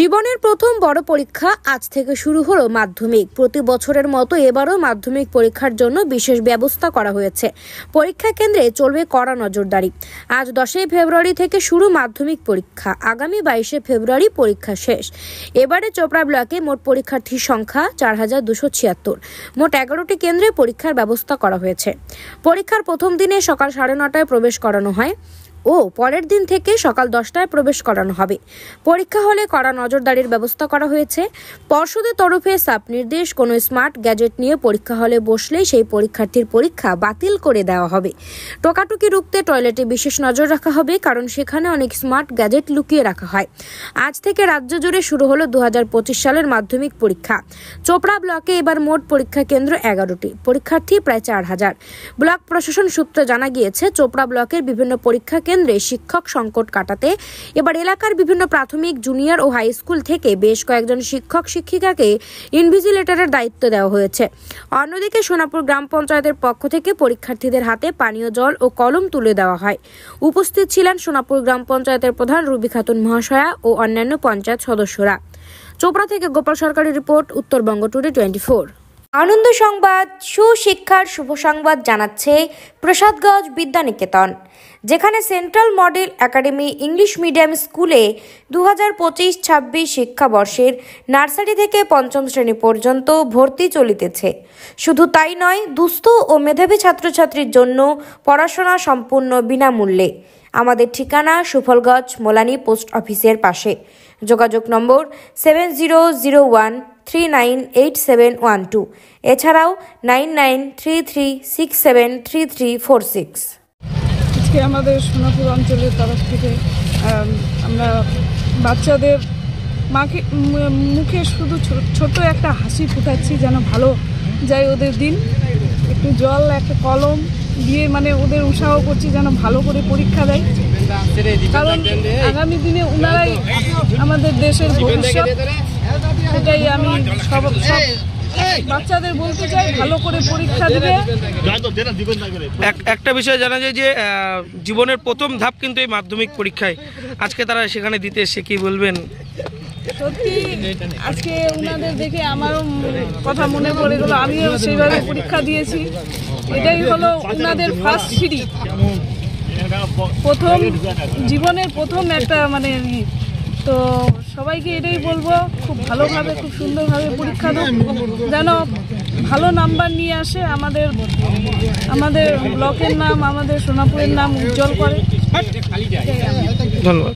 জীবনের প্রথম বড় পরীক্ষা আজ থেকে শুরু হলো মাধ্যমিক। প্রতি বছরের মতো এবারও মাধ্যমিক পরীক্ষার জন্য বিশেষ ব্যবস্থা করা হয়েছে। পরীক্ষা কেন্দ্রে চলবে কড়া নজরদারি। আজ 10 ফেব্রুয়ারি থেকে শুরু মাধ্যমিক পরীক্ষা, আগামী 22 ফেব্রুয়ারি পরীক্ষা শেষ। এবারে চোপড়া ব্লকে মোট পরীক্ষার্থীর সংখ্যা 4276। মোট 11টি কেন্দ্রে পরীক্ষার ব্যবস্থা করা হয়েছে। পরীক্ষার প্রথম দিনে সকাল 9:30টায় প্রবেশ করানো হয় ও পরের দিন থেকে সকাল 10টায় প্রবেশ করানো হবে। পরীক্ষা হলে কড়া নজরদারির ব্যবস্থা করা হয়েছে। পর্ষদের তরফে সাপ নির্দেশ, কোনো স্মার্ট গ্যাজেট নিয়ে পরীক্ষা হলে বসলেই সেই পরীক্ষার্থীর পরীক্ষা বাতিল করে দেওয়া হবে। টোকাটুকি রুখতে টয়লেটে বিশেষ নজর রাখা হবে, কারণ সেখানে অনেক স্মার্ট গ্যাজেট লুকিয়ে রাখা হয়। আজ থেকে রাজ্য জুড়ে শুরু হলো 2025 সালের মাধ্যমিক পরীক্ষা। চোপড়া ব্লকে এবার মোট পরীক্ষা কেন্দ্র 11টি, পরীক্ষার্থী প্রায় 4000। ব্লক প্রশাসন সূত্রে জানা গিয়েছে, চোপড়া ব্লকের বিভিন্ন পরীক্ষা কেন্দ্রে শিক্ষক সংকট কাটাতে এবার এলাকার বিভিন্ন প্রাথমিক, জুনিয়র ও হাই স্কুল থেকে বেশ কয়েকজন শিক্ষক শিক্ষিকাকে ইনভিজিলেটরের দায়িত্ব দেওয়া হয়েছে। অন্যদিকে সোনাপুর গ্রাম পঞ্চায়েতের পক্ষ থেকে পরীক্ষার্থীদের হাতে পানীয় জল ও কলম তুলে দেওয়া হয়। উপস্থিত ছিলেন সোনাপুর গ্রাম পঞ্চায়েতের প্রধান রুবি খাতুন মহাশয়া ও অন্যান্য পঞ্চায়েত সদস্যরা। চোপড়া থেকে গোপাল সরকারের রিপোর্ট, উত্তরবঙ্গ টুডে 24। আনন্দ সংবাদ, সুশিক্ষার শুভ সংবাদ জানাচ্ছে প্রসাদগঞ্জ বিদ্যানিকেতন, যেখানে central model academy English medium স্কুলে 2025-26 শিক্ষাবর্ষের নার্সারি থেকে পঞ্চম শ্রেণী পর্যন্ত ভর্তি চলিতেছে। শুধু তাই নয়, দুস্থ ও মেধাবী ছাত্রছাত্রীর জন্য পড়াশোনা সম্পূর্ণ বিনামূল্যে। আমাদের ঠিকানা সুফলগঞ্জ মোলানি পোস্ট অফিসের পাশে। যোগাযোগ নম্বর 7001398712, এছাড়াও 9933673346। আজকে আমাদের সোনাপুর অঞ্চলের তরফ থেকে আমরা বাচ্চাদের মুখে শুধু ছোট একটা হাসি ফুটাচ্ছি, যেন ভালো যায় ওদের দিন। একটু জল, একটা কলম দিয়ে ওদের উৎসাহ করছি যেন ভালো করে পরীক্ষা দেয়, কারণ আগামী দিনে ওনারাই আমাদের দেশের ভবিষ্যৎ। সেটাই আমি সব বাচ্চাদের বলতে চাই, ভালো করে পরীক্ষা দিবে। একটা বিষয় জানা যায় যে জীবনের প্রথম ধাপ কিন্তু এই মাধ্যমিক পরীক্ষায়, আজকে তারা সেখানে দিতে এসে কি বলবেন? সত্যি আজকে ওনাদের দেখে আমারও কথা মনে পড়ে গেল, আমিও সেইভাবে পরীক্ষা দিয়েছি। এটাই হলো ওনাদের ফার্স্ট সিঁড়ি, প্রথম জীবনের প্রথম একটা তো সবাইকে এটাই বলবো, খুব ভালোভাবে, খুব সুন্দরভাবে পরীক্ষা দাও, যেন ভালো নাম্বার নিয়ে আসে, আমাদের ব্লকের নাম, আমাদের সোনাপুরের নাম উজ্জ্বল করে। ধন্যবাদ।